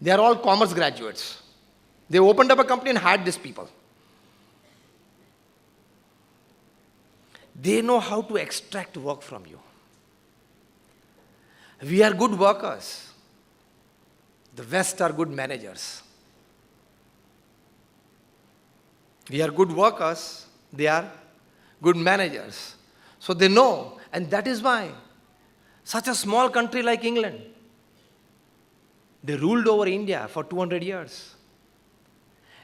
They are all commerce graduates. They opened up a company and hired these people. They know how to extract work from you. We are good workers. The West are good managers. We are good workers. They are good managers. So they know, and that is why such a small country like England, they ruled over India for 200 years.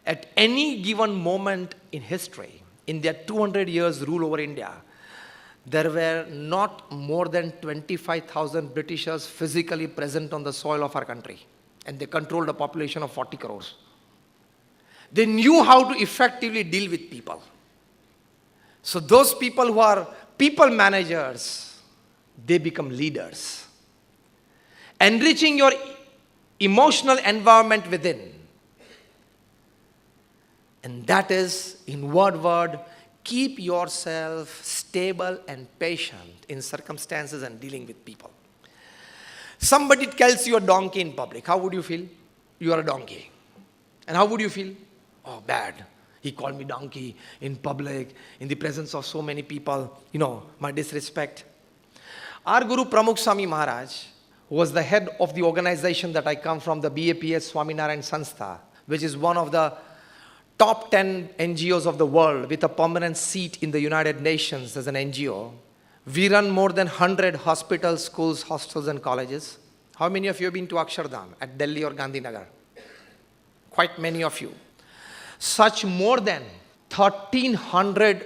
At any given moment in history, in their 200 years rule over India, there were not more than 25,000 Britishers physically present on the soil of our country. And they controlled a population of 40 crores. They knew how to effectively deal with people. So those people who are people managers, they become leaders. Enriching your emotional environment within. And that is, in word, keep yourself stable and patient in circumstances and dealing with people. Somebody tells you a donkey in public. How would you feel? You are a donkey. And how would you feel? Oh, bad. He called me donkey in public, in the presence of so many people. You know, my disrespect. Our Guru Pramukh Swami Maharaj, who was the head of the organization that I come from, the BAPS Swaminarayan Sanstha, which is one of the top 10 NGOs of the world with a permanent seat in the United Nations as an NGO. We run more than 100 hospitals, schools, hostels and colleges. How many of you have been to Akshardham at Delhi or Gandhinagar? Quite many of you. Such more than 1,300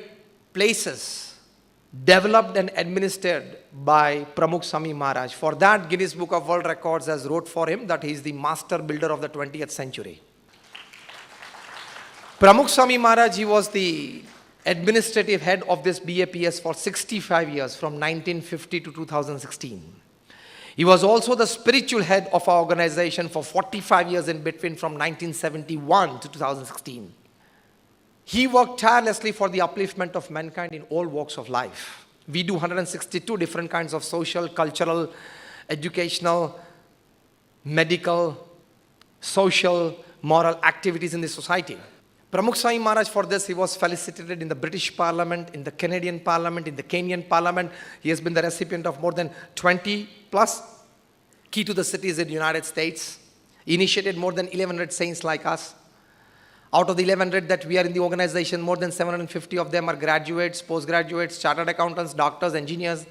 places developed and administered by Pramukh Swami Maharaj. For that, Guinness Book of World Records has wrote for him that he is the master builder of the 20th century. Pramukh Swami Maharaj, he was the administrative head of this BAPS for 65 years, from 1950 to 2016. He was also the spiritual head of our organization for 45 years in between, from 1971 to 2016. He worked tirelessly for the upliftment of mankind in all walks of life. We do 162 different kinds of social, cultural, educational, medical, social, moral activities in the society. Pramukh Swami Maharaj, for this, he was felicitated in the British Parliament, in the Canadian Parliament, in the Kenyan Parliament. He has been the recipient of more than 20 plus key to the cities in the United States. He initiated more than 1,100 saints like us. Out of the 1,100 that we are in the organization, more than 750 of them are graduates, postgraduates, chartered accountants, doctors, engineers.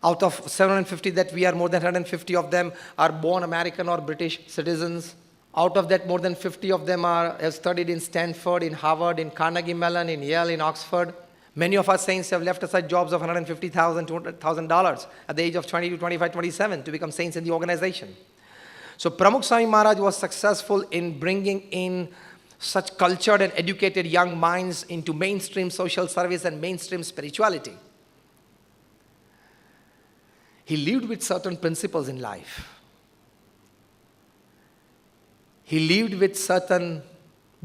Out of 750 that we are, more than 150 of them are born American or British citizens. Out of that, more than 50 of them have studied in Stanford, in Harvard, in Carnegie Mellon, in Yale, in Oxford. Many of our saints have left aside jobs of $150,000, $200,000 at the age of 20 to 25, 27 to become saints in the organization. So Pramukh Swami Maharaj was successful in bringing in such cultured and educated young minds into mainstream social service and mainstream spirituality. He lived with certain principles in life. He lived with certain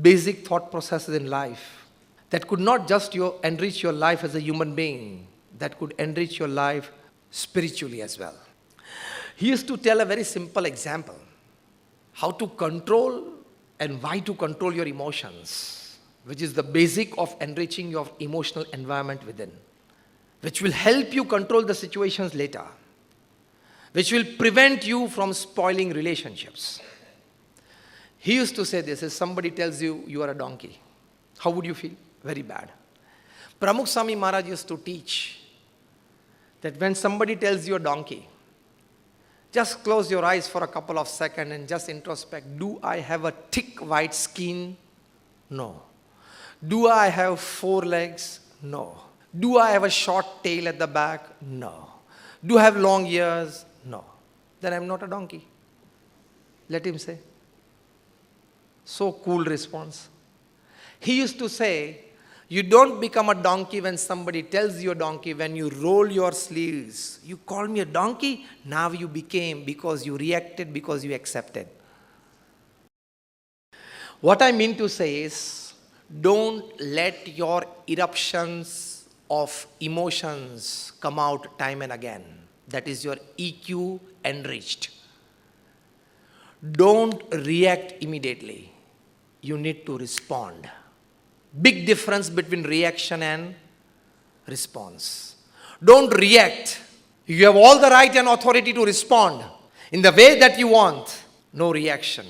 basic thought processes in life that could not just enrich your life as a human being, that could enrich your life spiritually as well. He used to tell a very simple example, how to control and why to control your emotions, which is the basic of enriching your emotional environment within, which will help you control the situations later, which will prevent you from spoiling relationships. He used to say this, if somebody tells you, you are a donkey, how would you feel? Very bad. Pramukh Swami Maharaj used to teach that when somebody tells you a donkey, just close your eyes for a couple of seconds and just introspect. Do I have a thick white skin? No. Do I have 4 legs? No. Do I have a short tail at the back? No. Do I have long ears? No. Then I'm not a donkey. Let him say. So cool response. He used to say, you don't become a donkey when somebody tells you a donkey. When you roll your sleeves, you call me a donkey, now you became, because you reacted, because you accepted. What I mean to say is, don't let your eruptions of emotions come out time and again. That is your EQ enriched. Don't react immediately. You need to respond. Big difference between reaction and response. Don't react. You have all the right and authority to respond in the way that you want. No reaction.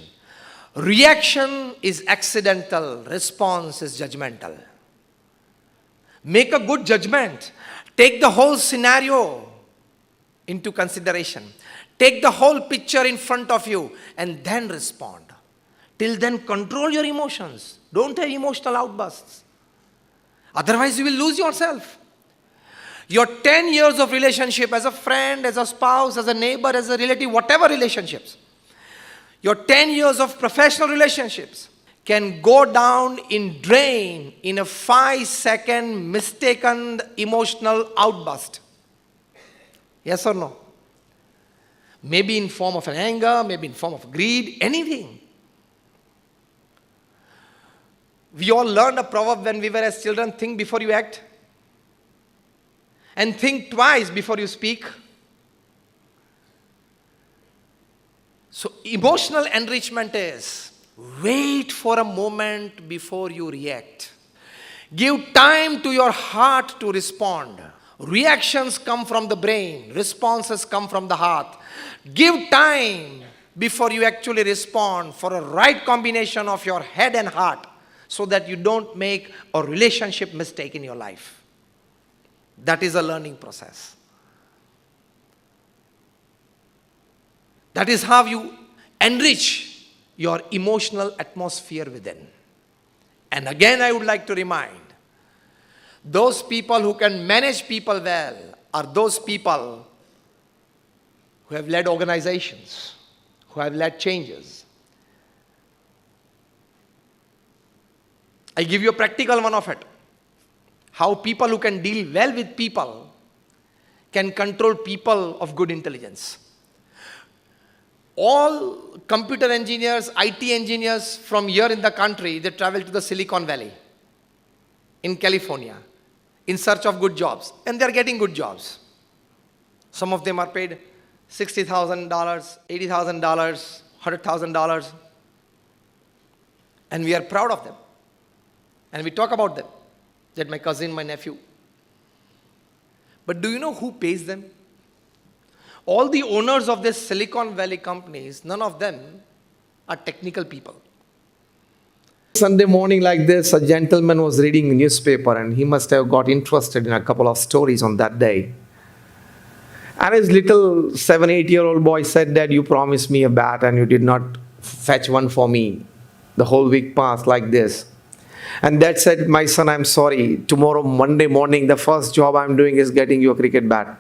Reaction is accidental. Response is judgmental. Make a good judgment. Take the whole scenario into consideration. Take the whole picture in front of you and then respond. Till then, control your emotions. Don't have emotional outbursts. Otherwise, you will lose yourself. Your 10 years of relationship as a friend, as a spouse, as a neighbor, as a relative, whatever relationships, your 10 years of professional relationships can go down in drain in a 5-second mistaken emotional outburst. Yes or no? Maybe in form of an anger, maybe in form of greed, anything. We all learned a proverb when we were as children: think before you act. And think twice before you speak. So emotional enrichment is wait for a moment before you react. Give time to your heart to respond. Reactions come from the brain. Responses come from the heart. Give time before you actually respond for a right combination of your head and heart so that you don't make a relationship mistake in your life. That is a learning process. That is how you enrich your emotional atmosphere within. And again, I would like to remind, those people who can manage people well are those people who have led organizations, who have led changes. I give you a practical one of it. How people who can deal well with people can control people of good intelligence. All computer engineers, IT engineers from here in the country, they travel to the Silicon Valley in California in search of good jobs. And they are getting good jobs. Some of them are paid $60,000, $80,000, $100,000. And we are proud of them. And we talk about them. That my cousin, my nephew. But do you know who pays them? All the owners of these Silicon Valley companies, none of them are technical people. Sunday morning like this, a gentleman was reading a newspaper and he must have got interested in a couple of stories on that day. And his little 7-8-year-old boy said, "Dad, you promised me a bat and you did not fetch one for me. The whole week passed like this." And Dad said, "My son, I'm sorry. Tomorrow, Monday morning, the first job I'm doing is getting you a cricket bat."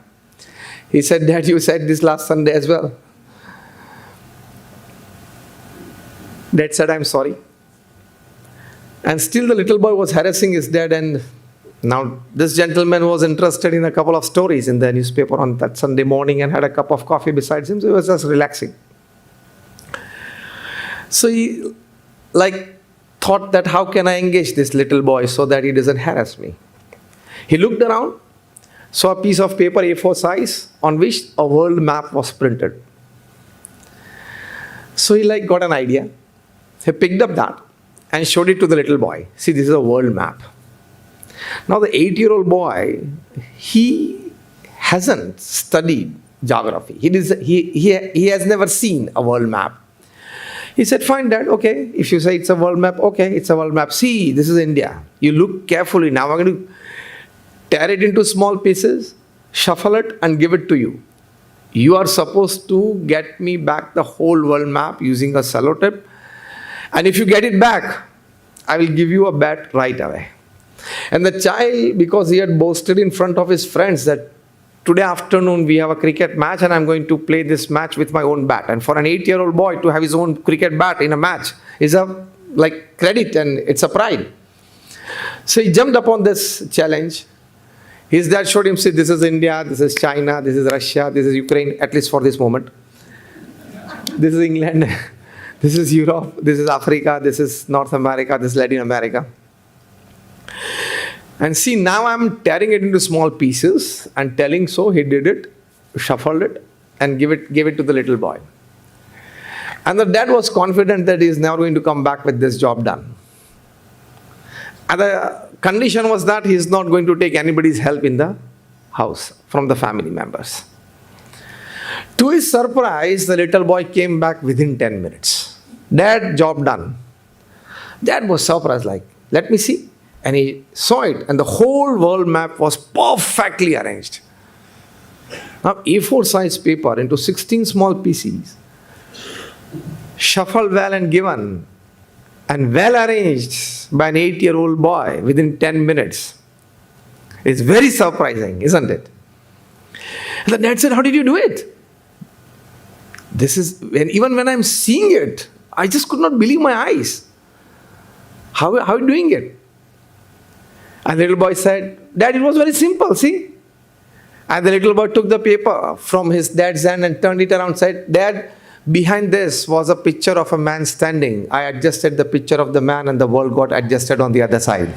He said, "Dad, you said this last Sunday as well." Dad said, "I'm sorry." And still the little boy was harassing his dad, and now this gentleman was interested in a couple of stories in the newspaper on that Sunday morning and had a cup of coffee beside him, so he was just relaxing. So he thought that how can I engage this little boy so that he doesn't harass me. He looked around, saw a piece of paper A4 size on which a world map was printed. So he got an idea. He picked up that and showed it to the little boy. See, this is a world map. Now the 8-year-old boy, he hasn't studied geography. He has never seen a world map. He said, "Fine, Dad, okay. If you say it's a world map, okay, it's a world map. See, this is India. You look carefully. Now I'm going to tear it into small pieces, shuffle it, and give it to you. You are supposed to get me back the whole world map using a sellotip. And if you get it back, I will give you a bat right away." And the child, because he had boasted in front of his friends that today afternoon we have a cricket match and I'm going to play this match with my own bat. And for an 8-year-old boy to have his own cricket bat in a match is a credit and it's a pride. So he jumped upon this challenge. His dad showed him, "See, this is India, this is China, this is Russia, this is Ukraine," at least for this moment. "This is England, this is Europe, this is Africa, this is North America, this is Latin America. And see, now I'm tearing it into small pieces," and telling so, he did it, shuffled it, and gave it to the little boy. And the dad was confident that he is never going to come back with this job done. And the condition was that he is not going to take anybody's help in the house from the family members. To his surprise, the little boy came back within 10 minutes. Dad, job done. Dad was surprised, like, let me see. And he saw it, and the whole world map was perfectly arranged. Now, A4 size paper into 16 small pieces, shuffled well and given, and well arranged by an 8-year-old boy within 10 minutes. It's very surprising, isn't it? And the dad said, how did you do it? Even when I'm seeing it, I just could not believe my eyes. How are you doing it? And the little boy said, Dad, it was very simple, see? And the little boy took the paper from his dad's hand and turned it around and said, Dad, behind this was a picture of a man standing. I adjusted the picture of the man and the world got adjusted on the other side.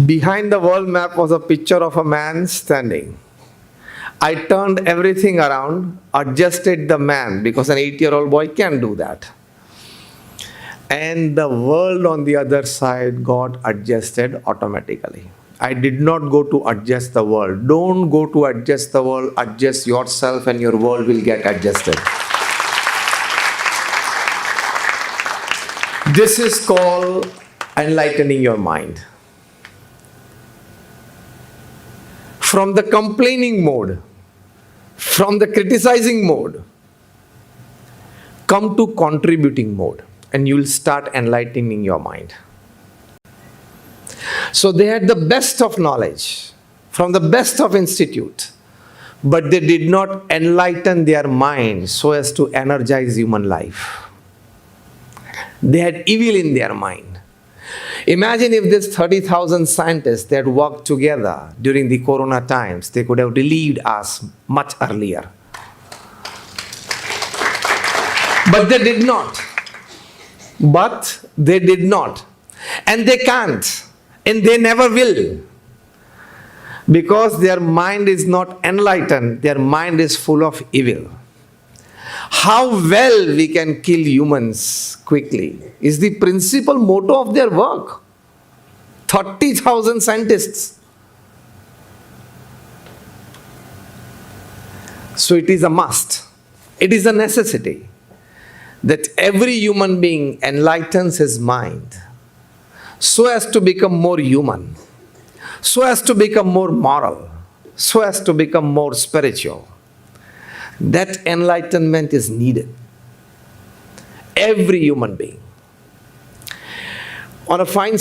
Behind the world map was a picture of a man standing. I turned everything around, adjusted the man, because an 8-year-old boy can do that. And the world on the other side got adjusted automatically. I did not go to adjust the world. Don't go to adjust the world. Adjust yourself and your world will get adjusted. This is called enlightening your mind. From the complaining mode, from the criticizing mode, come to contributing mode, and you will start enlightening your mind. So they had the best of knowledge from the best of institute, but they did not enlighten their mind so as to energize human life. They had evil in their mind. Imagine if these 30,000 scientists that worked together during the corona times, they could have relieved us much earlier. But they did not. But they did not. And they can't. And they never will. Because their mind is not enlightened, their mind is full of evil. How well we can kill humans quickly is the principal motto of their work. 30,000 scientists. So it is a must. It is a necessity that every human being enlightens his mind so as to become more human, so as to become more moral, so as to become more spiritual. That enlightenment is needed. Every human being. On a fine